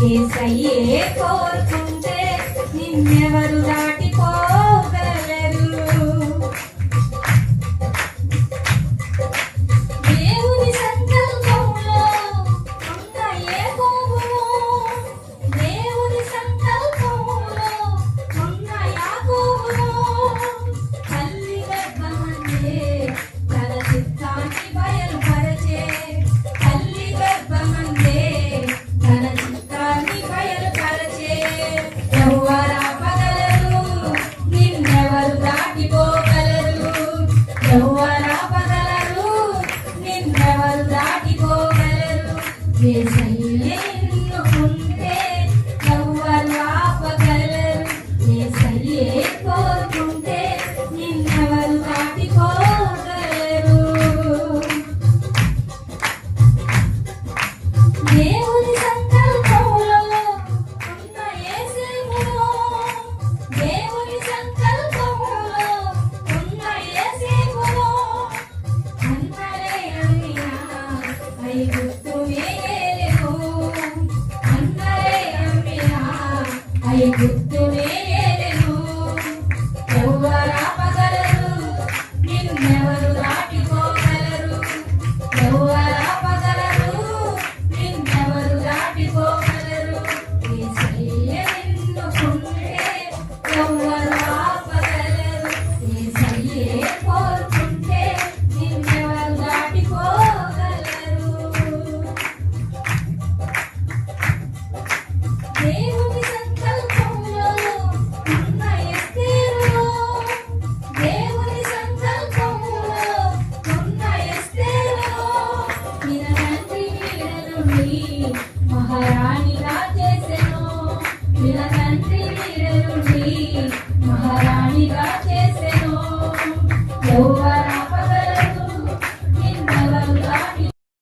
యేసయ్యే కోరుకుంటే నిన్నెవరు దాటిపోగలరు. దేవుని సంకల్పంలో ఉన్న యాకోబును, దేవుని సంకల్పంలో ఉన్న యాకోబును తల్లి గర్భమందే తన చిత్తాన్ని బయలుపరచే, తల్లి గర్భమందే తన చిత్తాన్ని బయలుపరచే. ఎవరాపగలరు నిన్నెవరు దాటిపోగలరు, ఎవరాపగలరు నిన్నెవరు దాటిపోగలరు. యేసయ్యే ఎన్నుకుంటే ఎవరు ఆపగలరు, యేసయ్యే కోరుకుంటే నిన్నెవరు దాటిపోగలరు. దేవుని సంకల్పంలో ఉన్న యేసేపును, దేవుని సంకల్పంలో ఉన్న యేసేపును అన్నలే అన్నినా ఐగుప్తు